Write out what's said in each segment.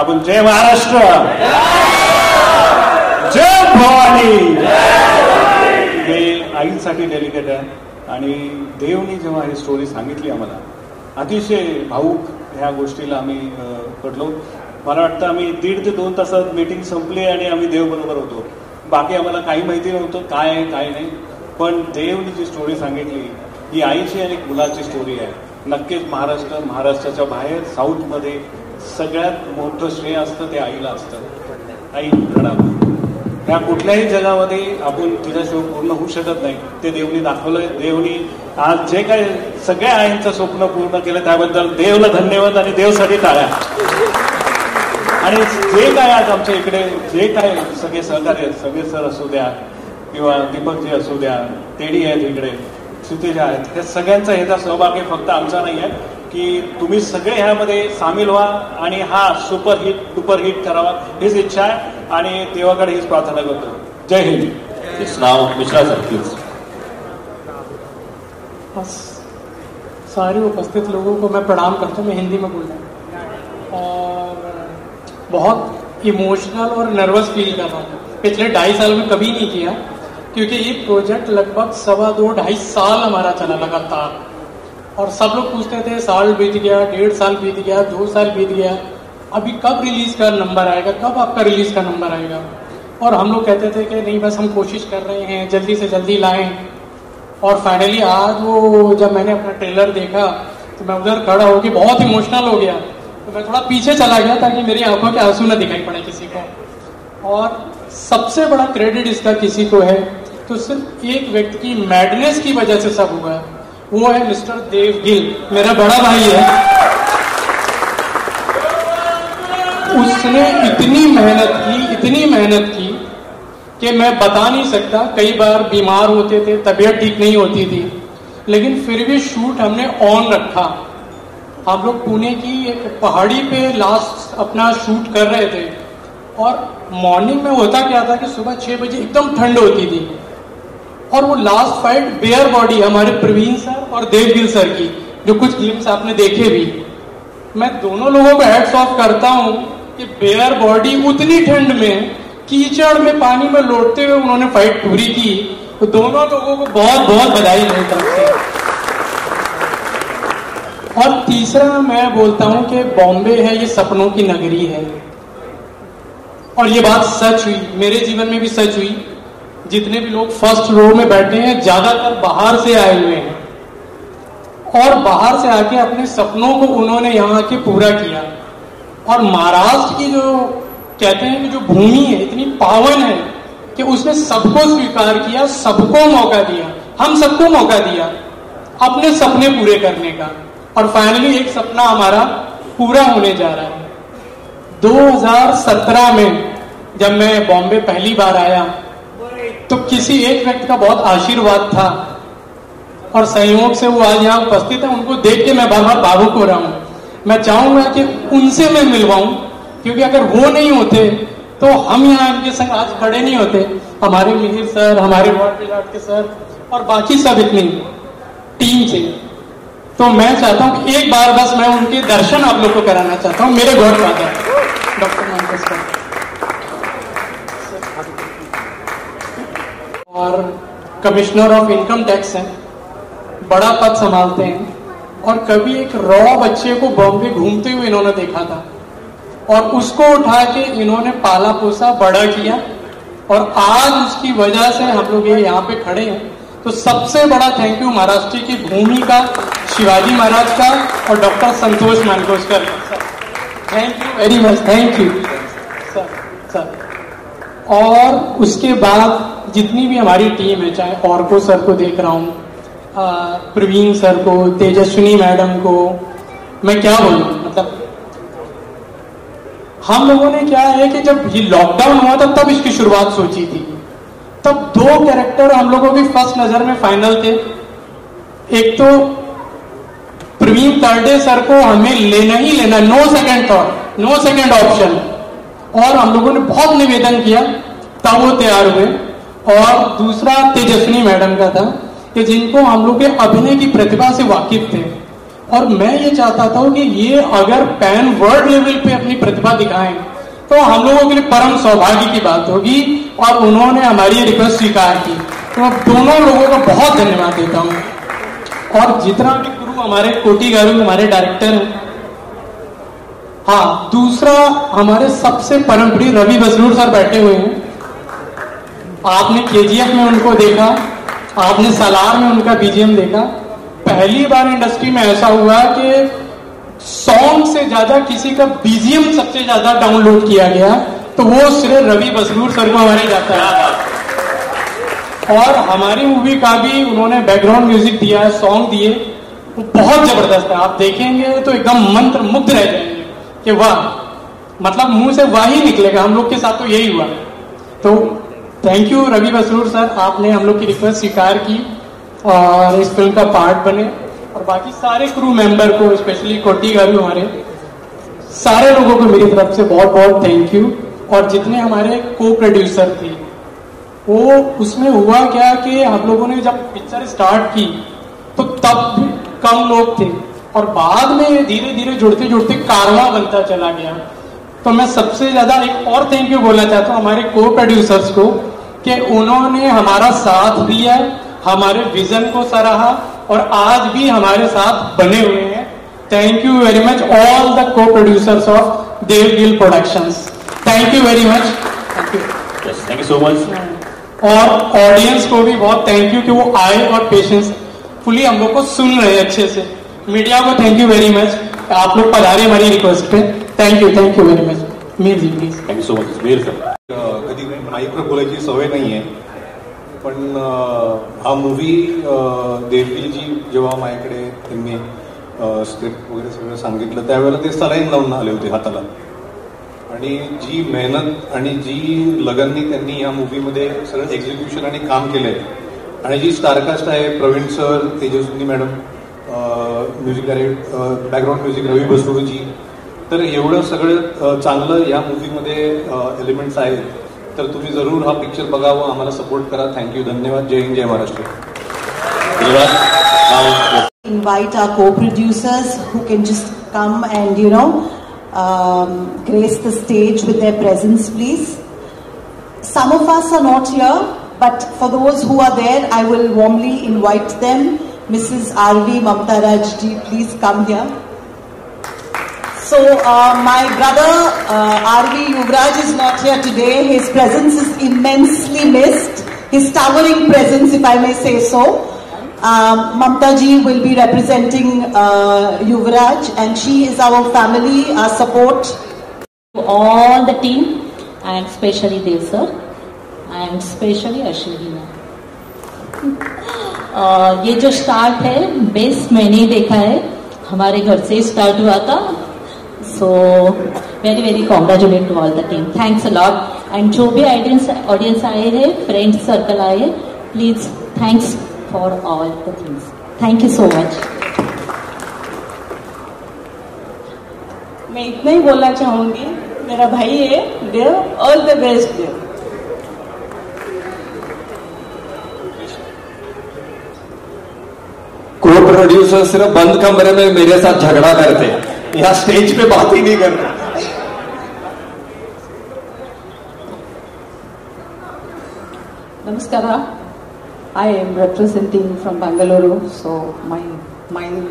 आपण जय महाराष्ट्र, जय भवानी. हे आईसाठी डेलिकेट आहे आणि देवनी जेव्हा ही स्टोरी सांगितली आम्हाला अतिशय भाऊक ह्या गोष्टीला आम्ही पडलो. मला वाटतं आम्ही 1.5 ते 2 तासात मीटिंग संपली आणि आम्ही देव बरोबर होतो. बाकी आम्हाला काही माहिती नव्हतं काय आहे काय नाही, पण देवनी जी स्टोरी सांगितली ही आईची आणि मुलाची स्टोरी आहे. नक्कीच महाराष्ट्राच्या बाहेर साऊथमध्ये सगळ्यात मोठं श्रेय असतं ते आईला असतं. आई प्रणाम. ह्या कुठल्याही जगामध्ये आपण तिच्याशिवाय पूर्ण होऊ शकत नाही, ते देवनी दाखवलंय. देवनी आज जे काय सगळ्या आईंचं स्वप्न पूर्ण केलं त्याबद्दल देवला धन्यवाद आणि देवसाठी टाळ्या. आणि जे काय आज आमच्या इकडे जे काय सगळे सहकार्य, सगळे सर असू द्या किंवा दीपकजी असू द्या, तेडी आहेत इकडे, क्षितिजा आहेत, त्या सगळ्यांचा ह्याचा सहभाग आहे, फक्त आमचा नाही आहे. की तुम्ही सगळे ह्यामध्ये सामील व्हा आणि हा सुपरहिट करावा हीच इच्छा आहे आणि देवाकडे हीच प्रार्थना करतो. जय हिंद. इस नाव मिश्रा सर प्लीज. सारे उपस्थित लोगों को मैं प्रणाम करता हूँ. मैं हिंदी में बोल रहा हूँ और बहुत इमोशनल और नर्वस फील कर रहा हूँ. पिछले 2.5 साल में कभी नहीं किया, क्योंकि ये प्रोजेक्ट लगभग 2.5 साल हमारा चला लगातार. और सब लोग पूछते थे साल बीत गया, 1.5 साल बीत गया, 2 साल बीत गया, अभी कब रिलीज का नंबर आएगा, कब आपका रिलीज का नंबर आएगा. और हम लोग कहते थे कि नहीं बस हम कोशिश कर रहे हैं, जल्दी से जल्दी लाएं. और फाइनली आज वो जब मैंने अपना ट्रेलर देखा तो मैं उधर खड़ा होकर बहुत इमोशनल हो गया. तो मैं थोड़ा पीछे चला गया ताकि मेरी आंखों के आंसू न दिखाई पड़े किसी को. और सबसे बड़ा क्रेडिट इसका किसी को है तो सिर्फ एक व्यक्ति की मैडनेस की वजह से सब हुआ है, वो है मिस्टर देव गिल. मेरा बड़ा भाई है. उसने इतनी मेहनत की कि मैं बता नहीं सकता. कई बार बीमार होते थे, तबीयत ठीक नहीं होती थी, लेकिन फिर भी शूट हमने ऑन रखा. हम लोग पुणे की एक पहाड़ी पे लास्ट अपना शूट कर रहे थे और मॉर्निंग में होता क्या था कि सुबह 6 बजे एकदम ठंड होती थी. और वो लास्ट फाइट बेयर बॉडी हमारे प्रवीण सर और देवगिल सर की, जो कुछ ग्लिम्स आपने देखे भी. मैं दोनों लोगों को हैट्स ऑफ करता हूं कि बेयर बॉडी उतनी ठंड में कीचड़ में पानी में लौटते हुए उन्होंने फाइट पूरी की. तो दोनों लोगों को बहुत बहुत बधाई मेरी तरफ से. और तीसरा मैं बोलता हूं कि बॉम्बे है ये सपनों की नगरी है. और ये बात सच हुई, मेरे जीवन में भी सच हुई. जितने भी लोग फर्स्ट रो में बैठे हैं ज्यादातर बाहर से आए हुए हैं और बाहर से आके अपने सपनों को उन्होंने यहाँ आके पूरा किया. और महाराष्ट्र की जो कहते हैं कि जो भूमि है इतनी पावन है कि उसने सबको स्वीकार किया, सबको मौका दिया. हम सबको मौका दिया अपने सपने पूरे करने का. और फाइनली एक सपना हमारा पूरा होने जा रहा है. 2017 में जब मैं बॉम्बे पहली बार आया तो किसी एक व्यक्ति का बहुत आशीर्वाद था और सहयोग से वो आज यहाँ उपस्थित है. उनको देख के मैं बार बार भावुक हो रहा हूँ. मैं चाहूंगा कि उनसे मैं मिलवाऊं, क्योंकि अगर वो नहीं होते तो हम यहाँ इनके संग आज खड़े नहीं होते. हमारे मिहिर सर, हमारे वार्ड विराट के सर और बाकी सब इतनी टीम से. तो मैं चाहता हूँ कि एक बार बस मैं उनके दर्शन आप लोग को कराना चाहता हूँ. मेरे गॉड फादर डॉक्टर मानकस सर और कमिश्नर ऑफ इनकम टैक्स हैं, बड़ा पद संभालते हैं. और कभी एक रॉ बच्चे को बॉम्बे घूमते हुए इन्होंने देखा था और उसको उठा के इन्होंने पाला पोसा बड़ा किया और आज उसकी वजह से हम लोग ये यहाँ पे खड़े हैं. तो सबसे बड़ा थैंक यू महाराष्ट्र की भूमि का, शिवाजी महाराज का और doctor Santosh Mankoskar. Thank you very much. Thank you sir. और उसके बाद जितनी भी हमारी टीम है, चाहे ऑर्को सर को देख रहा हूँ, प्रवीण सर को, तेजस्विनी मैडम को, मैं क्या बोलूं. मतलब हम लोगों ने क्या है कि जब ये लॉकडाउन हुआ था तब इसकी शुरुआत सोची थी. तब 2 कैरेक्टर हम लोगों की फर्स्ट नजर में फाइनल थे. एक तो प्रवीण तरडे सर को हमें लेना ही लेना, no second thought, no second option. और हम लोगों ने बहुत निवेदन किया तब वो तैयार हुए. और दूसरा तेजस्विनी मैडम का था कि जिनको हम लोग के अभिनय की प्रतिभा से वाकिफ थे. और मैं ये चाहता था कि ये अगर पैन वर्ल्ड लेवल पे अपनी प्रतिभा दिखाएं तो हम लोगों के लिए परम सौभाग्य की बात होगी, और उन्होंने हमारी ये रिक्वेस्ट स्वीकार की, तो मैं दोनों लोगों को बहुत धन्यवाद देता हूँ। और जितना भी गुरु हमारे कोटी गारू हमारे डायरेक्टर हैं, हाँ दूसरा हमारे सबसे परम प्रिय रवि बसरूर सर बैठे हुए हैं। आपने केजीएफ में उनको देखा, आपने सालार में उनका बीजीएम देखा। पहली बार इंडस्ट्री में ऐसा हुआ कि सॉन्ग से ज्यादा किसी का बीजीएम सबसे ज्यादा डाउनलोड किया गया, तो वो सिर्फ रवि बसरूर सर को हमारे जाता है। और हमारी मूवी का भी उन्होंने बैकग्राउंड म्यूजिक दिया है, सॉन्ग दिए, वो बहुत जबरदस्त है। आप देखेंगे तो एकदम मंत्र मुग्ध रह जाएंगे कि वाह, मतलब मुंह से वाह ही निकलेगा। हम लोग के साथ तो यही हुआ। तो thank you Ravi Basrur sir, आपने हम लोग की रिक्वेस्ट स्वीकार की और इस फिल्म का पार्ट बने। और बाकी सारे क्रू मेंबर को, स्पेशली कोटी गारू हमारे सारे लोगों को मेरी तरफ से बहुत बहुत थैंक यू। और जितने हमारे को प्रोड्यूसर थे, वो उसमें हुआ क्या कि हम लोगों ने जब पिक्चर स्टार्ट की तो तब भी कम लोग थे, और बाद में धीरे धीरे जुड़ते जुड़ते कारवां बनता चला गया। तो मैं सबसे ज्यादा एक और थैंक यू बोलना चाहता हूँ हमारे को प्रोड्यूसर्स को, कि उन्होंने हमारा साथ दिया, हमारे विजन को सराहा और आज भी हमारे साथ बने हुए हैं। Thank you very much all the co producers of Devgil productions. Thank you very much. Thank you so much. और ऑडियंस को भी बहुत थैंक यू कि वो आए और पेशेंस फुली हम लोग को सुन रहे हैं अच्छे से। मीडिया को थैंक यू वेरी मच, आप लोग पधारे हमारी रिक्वेस्ट पे। Thank you very much. Mir ji please. Thank you so much. Mir sir. कधी माईकवर बोलायची सवय नाही आहे, पण हा मूवी देवगिलजी जेव्हा माझ्याकडे त्यांनी स्क्रिप्ट वगैरे सगळं सांगितलं त्यावेळेला ते सलाईन लावून आले होते हाताला, आणि जी मेहनत आणि जी लगननी त्यांनी या मूवीमध्ये सगळं एक्झिक्युशन आणि काम केलंय, आणि जी स्टारकास्ट आहे Pravin sir, Tejaswini madam, music director, background music Ravi Basruji, तर एवढं सगळं चांगलं या मूवीमध्ये एलिमेंट्स आहेत. तर तुम्ही जरूर हा पिक्चर बघावं, आम्हाला सपोर्ट करा. थँक्यू, धन्यवाद. जय हिंद, जय Maharashtra. Invite our co-producers who can just come and grace the stage with their presence, please. Some of us are not here, but for those who are there, I will warmly invite them. Mrs. R.V. Mamta Raj ji, please come here. So my brother R.V. Yuvraj is not here today. His presence is immensely missed. His towering presence, if I may say so. Mamta ji will be representing Yuvraj, and she is our family, our support. All the team, and especially Dev sir, and especially Ashwini ma'am. ये जो start है best मैंने ही देखा है, हमारे घर से start हुआ था. So very very congratulate to all the team. Thanks a lot. And जो भी ऑडियंस आए हैं, फ्रेंड्स सर्कल आए हैं, please thanks for all the things. Thank you so much. मैं इतना ही बोलना चाहूंगी, मेरा भाई है Dev, all the best Dev. Co producer सिर्फ बंद कमरे में मेरे साथ झगड़ा करते हैं, यहाँ स्टेज पे बात ही नहीं करते. Namaskara. I am representing from Bangalore, so my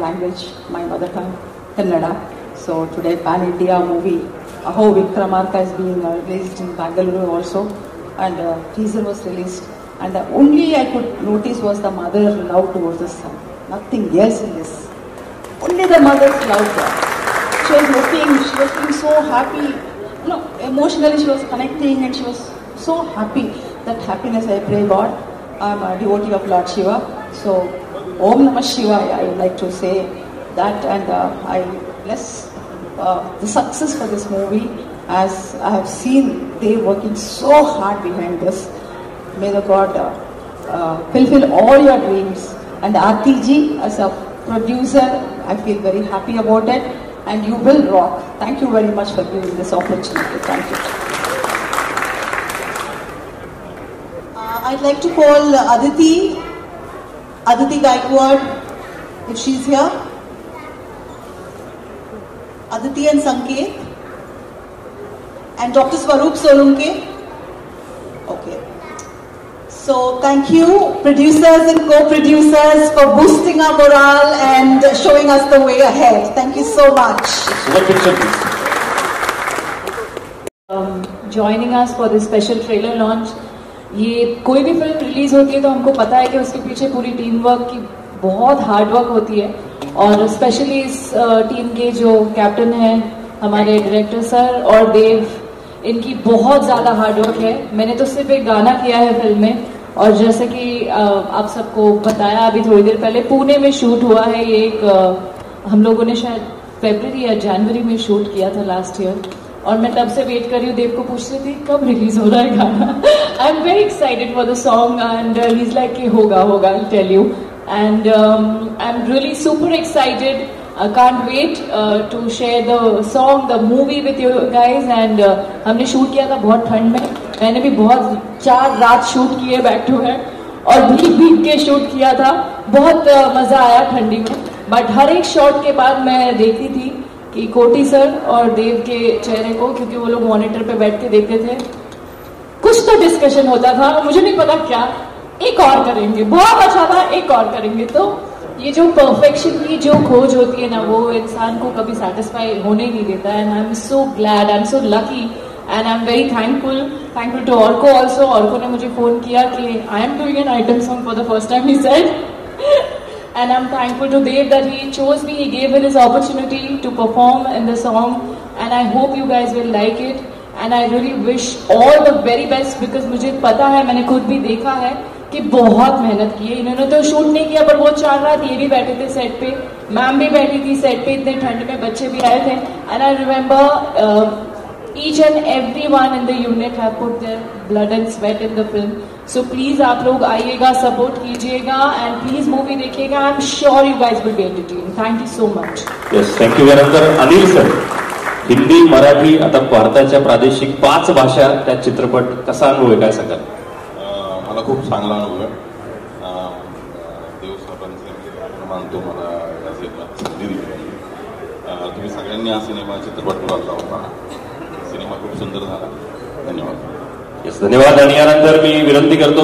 language, my mother tongue, Kannada. So today Pan India movie, Aho Vikramarka is being released in Bangalore also, and teaser was released. And the only I could notice was the mother love towards the son. Nothing else in this. Only the mother's love. She was looking so happy. Emotionally she was connecting, and she was so happy. That happiness I pray God. I'm a devotee of Lord Shiva. So, Om Namah Shivaya, I would like to say that, and I bless the success for this movie, as I have seen they working so hard behind this. May the God fulfill all your dreams. And RTG, as a producer, I feel very happy about it, and you will rock. Thank you very much for giving this opportunity. Thank you. I'd like to call Aditi Gaikwad, if she's here. Aditi and Sanket, and Dr. Swaroop Solunke. Okay. So thank you, producers and co-producers, for boosting our morale and showing us the way ahead. Thank you so much. Joining us for this special trailer launch. ये कोई भी film release होती है तो हमको पता है कि उसके पीछे पूरी टीम वर्क की बहुत हार्ड वर्क होती है, और स्पेशली इस टीम के जो कैप्टन हैं हमारे डायरेक्टर सर और देव, इनकी बहुत ज्यादा हार्ड वर्क है. मैंने तो सिर्फ एक गाना किया है फिल्म में, और जैसे कि आप सबको बताया अभी थोड़ी देर पहले, पुणे में शूट हुआ है. ये एक हम लोगों ने शायद फरवरी या जनवरी में शूट किया था लास्ट ईयर, और मैं तब से वेट कर रही हूँ. देव को पूछ रही थी कब रिलीज हो रहा है गाना. I am very excited for the song and he is like कि होगा होगा, I tell you. And I am really super excited. I can't wait to share the song, the movie with you guys. And हमने shoot किया था बहुत ठंड में. मैंने भी बहुत 4 रात शूट किए बैक टू बैक, और भीग के शूट किया था. बहुत मजा आया ठंडी में. बट हर एक शॉट के बाद मैं देखती थी कि कोटी सर और देव के चेहरे को, क्योंकि वो लोग मॉनिटर पे बैठ के देखते थे, कुछ तो डिस्कशन होता था, मुझे नहीं पता क्या. एक और करेंगे, बहुत अच्छा था, एक और करेंगे. तो ये जो परफेक्शन की जो खोज होती है ना, वो इंसान को कभी सेटिस्फाई होने ही नहीं देता है. And I am so glad, I am so lucky, and I am very thankful to Arko also. Arko ने मुझे फोन किया कि I am doing an item song for the first time, he said. And I'm thankful to Dev that he chose me, he gave me this opportunity to perform in the song, and I hope you guys will like it, and I really wish all the very best, because मुझे पता है, मैंने खुद भी देखा है कि बहुत मेहनत की है. इन्होंने तो शूट नहीं किया, पर वो 4 रात ये भी बैठे थे सेट पे, मैम भी बैठी थी सेट पे, इतने ठंड में बच्चे भी आए थे. And I remember each and everyone in the unit have put their blood and sweat in the film. So please आप लोग आइएगा, सपोर्ट कीजिएगा, and please मूवी देखिएगा. I'm sure you guys will be entertained. Thank you so much. Yes, thank you. त्यानंतर Anil sir, Hindi, Marathi, आता भारताच्या प्रादेशिक 5 भाषा त्या चित्रपट कसा अनुभव आहे, काय सांगाल? मला खूप चांगला अनुभव आहे. देव साहेबांचे मानतो, मला या सिनेमात संधी दिली. तुम्ही सगळ्यांनी हा सिनेमा चित्रपट बघितला होता. सिनेमा खूप सुंदर झाला. धन्यवाद. येस, धन्यवाद. आणि यानंतर मी विनंती करतो,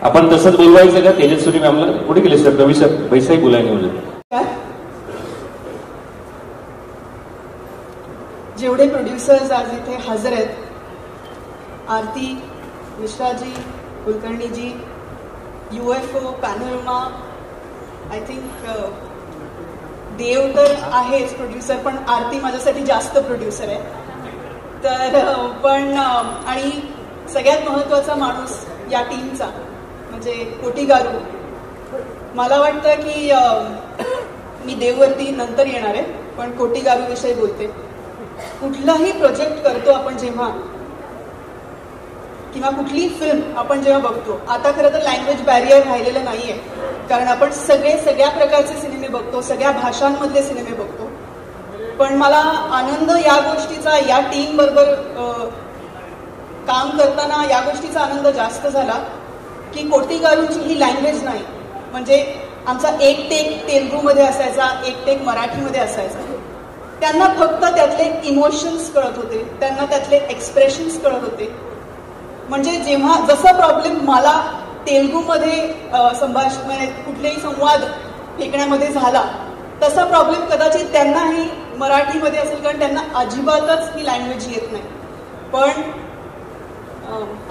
आपण तसंच बोलवायचं का तेजस्वी मॅमला? कुठे गेले सर? रवी सर पैसाही बोलाय नाही म्हणजे. जेवढे प्रोड्युसर्स आज इथे हजर आहेत, Aarti Mishraji, Kulkarniji, UFO, panorama, I think Dev तर आहेच प्रोड्युसर, पण आरती माझ्यासाठी जास्त प्रोड्युसर आहे. तर पण आणि सगळ्यात महत्त्वाचा माणूस या टीमचा म्हणजे कोटी गारू. मला वाटतं की मी देववरती नंतर येणार आहे, पण कोटी गारू विषयी बोलते. कुठलाही प्रोजेक्ट करतो आपण जेव्हा, किंवा कुठली फिल्म आपण जेव्हा बघतो, आता खरं तर लँग्वेज बॅरियर राहिलेलं नाहीये, कारण आपण सगळ्या प्रकारचे सिनेमे बघतो, सगळ्या भाषांमधले सिनेमे बघतो. पण मला आनंद या गोष्टीचा, या टीम बरोबर काम करताना या गोष्टीचा आनंद जास्त झाला की कोटी गारूंची ही लँग्वेज नाही. म्हणजे आमचा एक टेक तेलुगूमध्ये असायचा, एक टेक मराठीमध्ये असायचा. त्यांना फक्त त्यातले इमोशन्स कळत होते, त्यांना त्यातले एक्सप्रेशन्स कळत होते. म्हणजे जेव्हा जसा प्रॉब्लेम मला तेलुगूमध्ये संभाषण, कुठलेही संवाद फेकण्यामध्ये झाला, तसा प्रॉब्लेम कदाचित त्यांनाही मराठीमध्ये असेल, कारण त्यांना अजिबातच ही लँग्वेज येत नाही. पण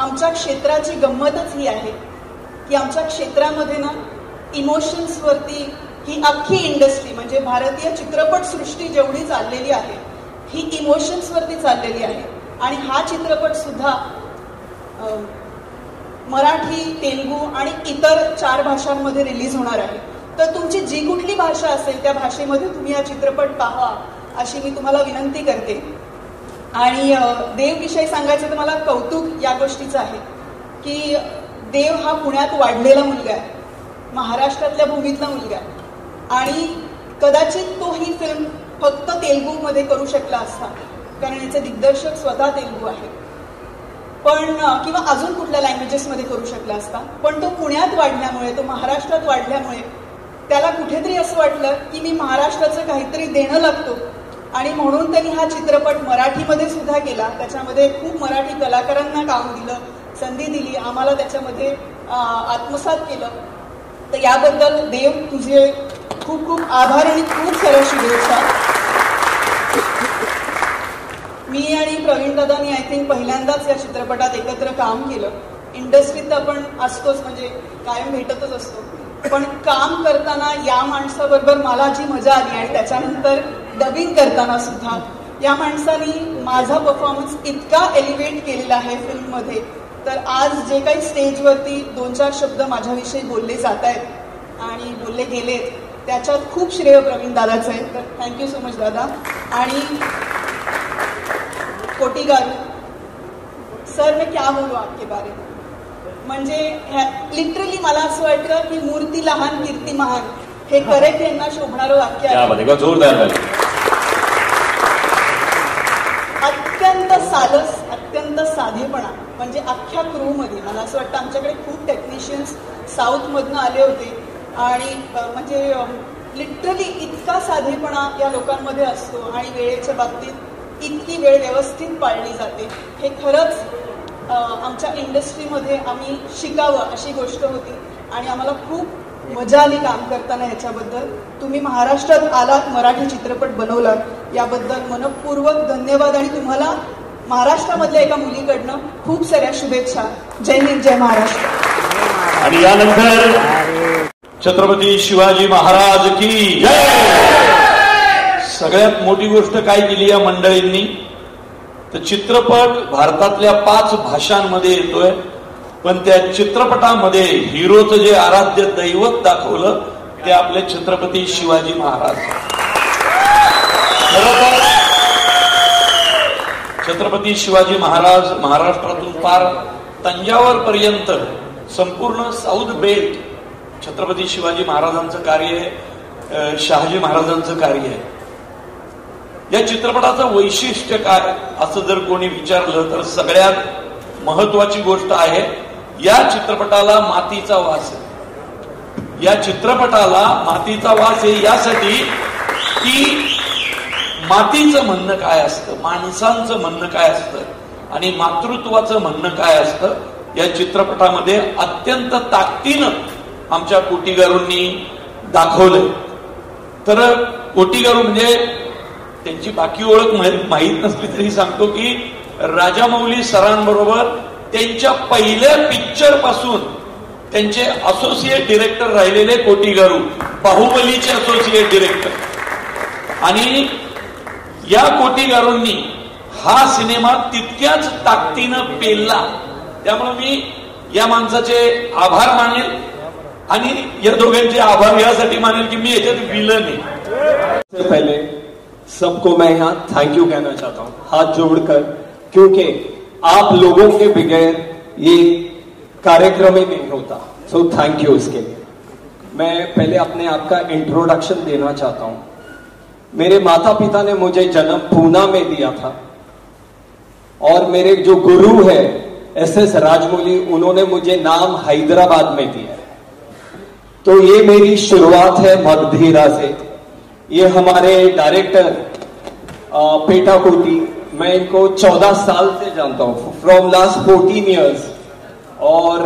आमच्या क्षेत्राची गंमतच ही आहे की आमच्या क्षेत्रामध्ये ना इमोशन्सवरती ही अख्खी इंडस्ट्री, म्हणजे भारतीय चित्रपटसृष्टी जेवढी चाललेली आहे ही इमोशन्सवरती चाललेली आहे. आणि हा चित्रपट सुद्धा मराठी, तेलुगू आणि इतर 4 भाषांमध्ये रिलीज होणार आहे. तर तुमची जी कुठली भाषा असेल त्या भाषेमध्ये तुम्ही हा चित्रपट पहा अशी मी तुम्हाला विनंती करते. आणि देवविषयी सांगायचं तर मला कौतुक या गोष्टीचं आहे की देव हा पुण्यात वाढलेला मुलगा आहे, महाराष्ट्रातल्या भूमीतला मुलगा आहे, आणि कदाचित तो ही फिल्म फक्त तेलुगूमध्ये करू शकला असता, कारण याचे दिग्दर्शक स्वतः तेलुगू आहे, पण किंवा अजून कुठल्या लँग्वेजेसमध्ये करू शकला असता. पण तो पुण्यात वाढल्यामुळे, तो महाराष्ट्रात वाढल्यामुळे त्याला कुठेतरी असं वाटलं की मी महाराष्ट्राचं काहीतरी देणं लागतो आणि म्हणून त्यांनी हा चित्रपट मराठीमध्ये सुद्धा केला. त्याच्यामध्ये खूप मराठी कलाकारांना काम दिलं, संधी दिली, आम्हाला त्याच्यामध्ये आत्मसात केलं. तर याबद्दल देव तुझे खूप खूप आभार आणि खूप साऱ्या शुभेच्छा. मी आणि प्रवीण दादांनी आय थिंक पहिल्यांदाच या चित्रपटात एकत्र काम केलं. इंडस्ट्रीत आपण असतोच, म्हणजे कायम भेटतच असतो, पण काम करताना या माणसाबरोबर मला जी मजा आली आणि त्याच्यानंतर डबिंग करताना सुद्धा या माणसाने माझा परफॉर्मन्स इतका एलिव्हेट केलेला आहे फिल्ममध्ये. तर आज जे काही स्टेजवरती 2-4 शब्द माझ्याविषयी बोलले जात आहेत आणि बोलले गेलेत त्याच्यात खूप श्रेय प्रवीण दादाचं आहे. तर थँक्यू सो मच दादा. आणि कोटी गारू सर, मैं क्या बोलू आपके बारे में. म्हणजे लिटरली मला असं वाटतं की मूर्ती लहान कीर्ती महान हे करेक्ट यांना शोभणारं वाक्य आहे. जोरदार. अत्यंत सालस, अत्यंत साधेपणा. म्हणजे अख्ख्या क्रूमध्ये मला असं वाटतं आमच्याकडे खूप टेक्निशियन्स साऊथमधनं आले होते आणि म्हणजे लिटरली इतका साधेपणा या लोकांमध्ये असतो आणि वेळेच्या बाबतीत इतकी वेळ व्यवस्थित पाळली जाते. हे खरंच आमच्या इंडस्ट्रीमध्ये आम्ही शिकावं अशी गोष्ट होती आणि आम्हाला खूप मजा आली काम करताना. ह्याच्याबद्दल तुम्ही महाराष्ट्रात आलात, मराठी चित्रपट बनवलात, याबद्दल मनपूर्वक धन्यवाद आणि तुम्हाला महाराष्ट्रामधल्या एका मुलीकडनं खूप साऱ्या शुभेच्छा. जय हिंद, जय महाराष्ट्र. आणि यानंतर छत्रपती शिवाजी महाराज की जय. सगळ्यात मोठी गोष्ट काय केली या मंडळींनी, तर चित्रपट भारतातल्या 5 भाषांमध्ये येतोय, पण त्या चित्रपटामध्ये हिरोचं जे आराध्य दैवत दाखवलं ते आपले छत्रपती शिवाजी महाराज. खरं छत्रपती शिवाजी महाराज महाराष्ट्रातून पार तंजावर पर्यंत संपूर्ण साऊथ बेल्ट छत्रपती शिवाजी महाराजांचं कार्य आहे, शहाजी महाराजांचं कार्य आहे. या चित्रपटाचं वैशिष्ट्य काय असं जर कोणी विचारलं तर सगळ्यात महत्वाची गोष्ट आहे या चित्रपटाला मातीचा वास आहे. या चित्रपटाला मातीचा वास आहे यासाठी की मातीचं म्हणणं काय असतं, माणसांचं म्हणणं काय असतं आणि मातृत्वाचं म्हणणं काय असतं या चित्रपटामध्ये अत्यंत ताकदीनं आमच्या कोटीगारूंनी दाखवलंय. तर कोटीगारू म्हणजे त्यांची बाकी ओळख माहीत नसली तरी सांगतो की राजामौली सरांबरोबर त्यांच्या पहिल्या पिक्चर पासून त्यांचे असोसिएट डिरेक्टर राहिलेले कोटीगारू, बाहुबलीचे असोसिएट डिरेक्टर. आणि या कोटीगारूंनी हा सिनेमा तितक्याच ताकदीनं पेलला. त्यामुळे मी या माणसाचे आभार मानेल आणि या दोघांचे आभार यासाठी मानेल की मी याच्यात विलन आहे. सबसे पहले सबको मैं यहाँ थैंक यू कहना चाहता हूँ हाथ जोड़कर, क्योंकि आप लोगों के बगैर ये कार्यक्रम ही नहीं होता. सो थैंक यू इसके लिए. मैं पहले अपने आप का इंट्रोडक्शन देना चाहता हूँ. मेरे माता पिता ने मुझे जन्म पूना में दिया था और मेरे जो गुरु है SS राजमौली, उन्होंने मुझे नाम हैदराबाद में दिया. तो ये मेरी शुरुआत है मगधीरा से. ये हमारे डायरेक्टर पेटा कोटी, मैं इनको 14 साल से जानता हूँ, फ्रॉम लास्ट 14 ईयर्स. और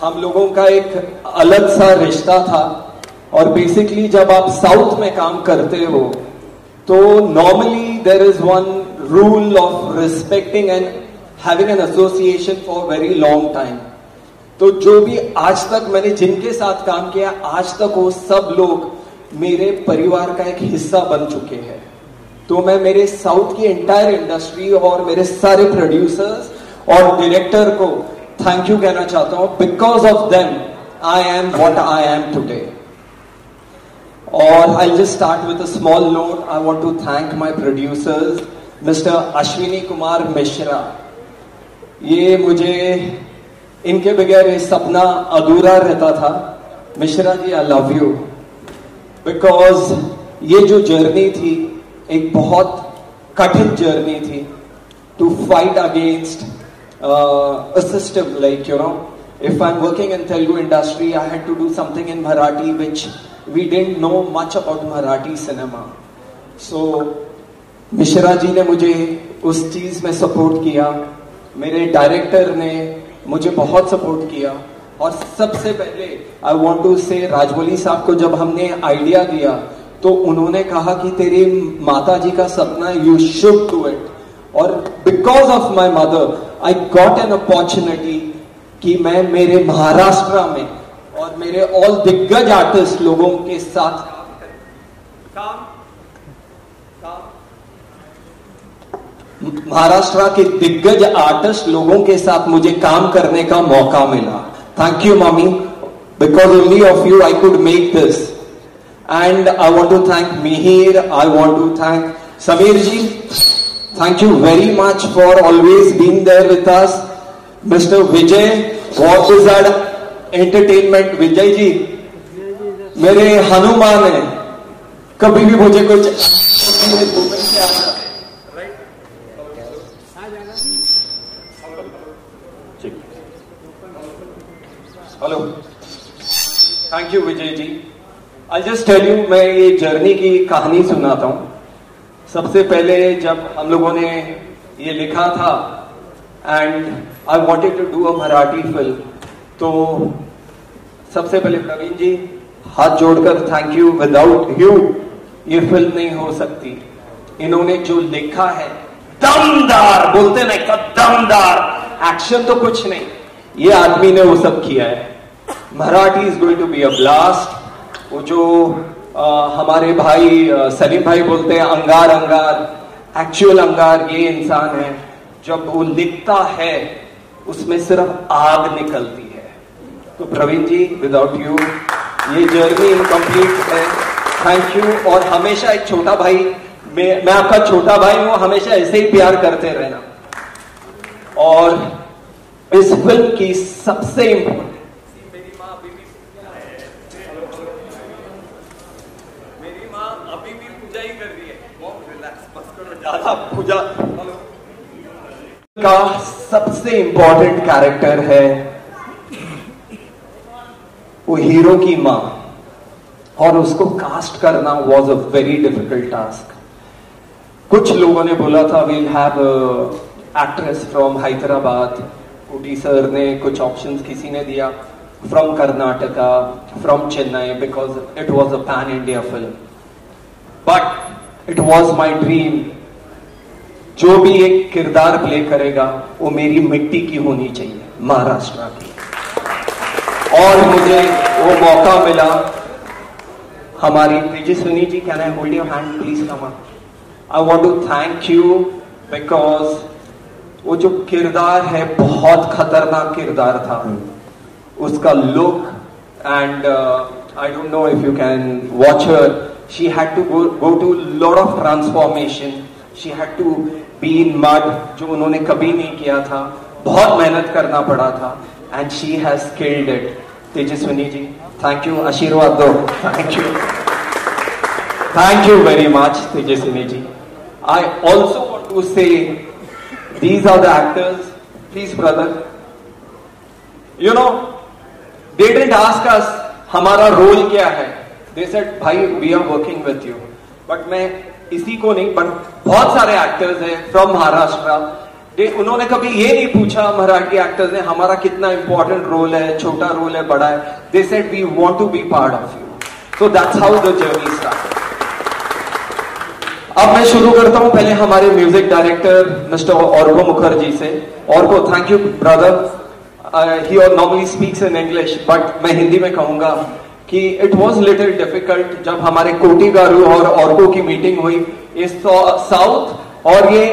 हम लोगों का एक अलग सा रिश्ता था. और बेसिकली जब आप साउथ में काम करते हो तो normally there is one rule of respecting and having an association for very long time. तो जो भी आज तक मैंने जिनके साथ काम किया, आज तक वो सब लोग मेरे परिवार का एक हिस्सा बन चुके हैं. तो मैं मेरे साउथ की एंटायर इंडस्ट्री और मेरे सारे प्रोड्यूसर्स और डायरेक्टर को थैंक यू कहना चाहता हूं. Because of them I am what I am today. और I just start with a small note. I want to thank my producers mister Ashwini Kumar Mishra. ये मुझे इनके बगैर ये सपना अधूरा रहता था. Mishra ji, I love you. Because ये जो जर्नी थी एक बहुत कठिन जर्नी थी to fight against a system, like, you know, if I'm working in Telugu industry, I had to do something in Marathi which we didn't know much about Marathi cinema. So Mishra ji ने मुझे उस चीज में support किया, मेरे director ने मुझे बहुत सपोर्ट किया, और सबसे पहले आई वांट टू से राजमौली साहब को जब हमने आइडिया दिया तो उन्होंने कहा कि तेरी माता जी का सपना, यू शुड डू इट। और because of my mother I got an opportunity कि मैं मेरे महाराष्ट्र में और मेरे ऑल दिग्गज आर्टिस्ट लोगों के साथ महाराष्ट्र के दिग्गज आर्टिस्ट लोगों के साथ मुझे काम करने का मौका मिला। Thank you mummy, because only of you I could make this. And I want to thank Mihir, I want to thank Sameer ji, thank you very much for always being there with us. Mister Vijay, what is that entertainment, Vijay ji मेरे हनुमान है, कभी भी मुझे कुछ hello, thank you Vijay ji. I just tell you, मैं ये journey की कहानी सुनाता हूं। सबसे पहले जब हम लोगों ने ये लिखा था and I wanted to do a Marathi film, तो सबसे पहले प्रवीण जी हाथ जोड़कर थैंक यू, विदाउट यू ये फिल्म नहीं हो सकती। इन्होंने जो लिखा है दमदार, बोलते नहीं तो दमदार, एक्शन तो कुछ नहीं, ये आदमी ने वो सब किया है। Marathi is going to be a blast. वो जो हमारे भाई सलीम भाई बोलते हैं अंगार अंगार, एक्चुअल अंगार ये इंसान है। जब वो लिखता है उसमें सिर्फ आग निकलती है। तो प्रवीण जी, विदाउट यू ये जर्नी इनकम्प्लीट है। Thank you. और हमेशा एक छोटा भाई, मैं आपका छोटा भाई हूं, हमेशा ऐसे ही प्यार करते रहना। और इस फिल्म की सबसे इंपॉर्टेंट, मेरी माँ अभी भी पूजा ही कर रही है, रिलैक्स मत करो, ज्यादा पूजा। का सबसे इंपॉर्टेंट कैरेक्टर है वो हीरो की माँ, और उसको कास्ट करना was a very difficult task. कुछ लोगों ने बोला था we'll have actress from Hyderabad, Koti sir ने कुछ ऑप्शंस किसी ने दिया, from Karnataka, from Chennai, because it was a pan India film. But it was my dream, जो भी एक किरदार प्ले करेगा वो मेरी मिट्टी की होनी चाहिए, महाराष्ट्र की। और मुझे वो मौका मिला। हमारी Tejaswini ji, can I hold your hand please come up. I want to thank you because वो जो किरदार है बहुत खतरनाक किरदार था। उसका look and I don't know if you can watch her, she had to go to lot of transformation, she had to be in mud, जो उन्होंने कभी नहीं किया था, बहुत मेहनत करना पड़ा था, and she has killed it. Tejaswini ji, thank you, आशीर्वाद दो। Thank you very much Tejaswini ji. I also want to say these are the actors, please brother, you know, they didn't ask us हमारा रोल क्या है, they said भाई we are working with you, but मैं इसी को नहीं, but बहुत सारे एक्टर्स हैं फ्रॉम महाराष्ट्र, उन्होंने कभी ये नहीं पूछा मराठी एक्टर्स ने हमारा कितना इंपॉर्टेंट रोल है, छोटा रोल है, बड़ा है, they said we want to be part of you, so that's how the journey started. अब मैं शुरू करता हूं पहले हमारे music director mister Arko Mukherjee से। Arko, thank you brother. He normally speaks in English, but मैं हिंदी में कहूंगा कि इट वाज लिटिल डिफिकल्ट जब हमारे कोटी गारू और ऑर्को की मीटिंग हुई। ये साउथ और ये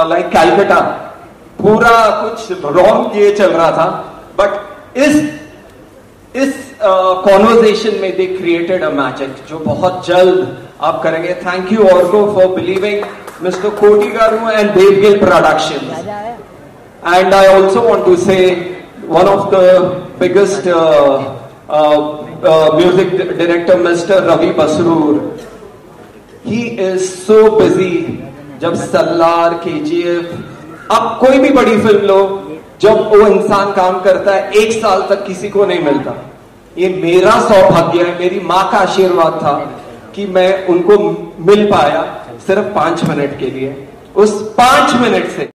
लाइक कैलकाटा पूरा कुछ रॉन्ग ये चल रहा था, बट इस कॉन्वर्सेशन में दे क्रिएटेड अ मैजिक जो बहुत जल्द आप करेंगे। Thank you Arko for believing mister Koti garu and Devgil productions. And I also want to say one of the biggest music director mister Ravi Basrur, he is so busy. जब सल्लार, केजीएफ, अब कोई भी बड़ी फिल्म लो, जब वो इंसान काम करता है 1 साल तक किसी को नहीं मिलता। ये मेरा सौभाग्य है, मेरी माँ का आशीर्वाद था कि मैं उनको मिल पाया। सिर्फ 5 मिनट के लिए, उस 5 मिनट से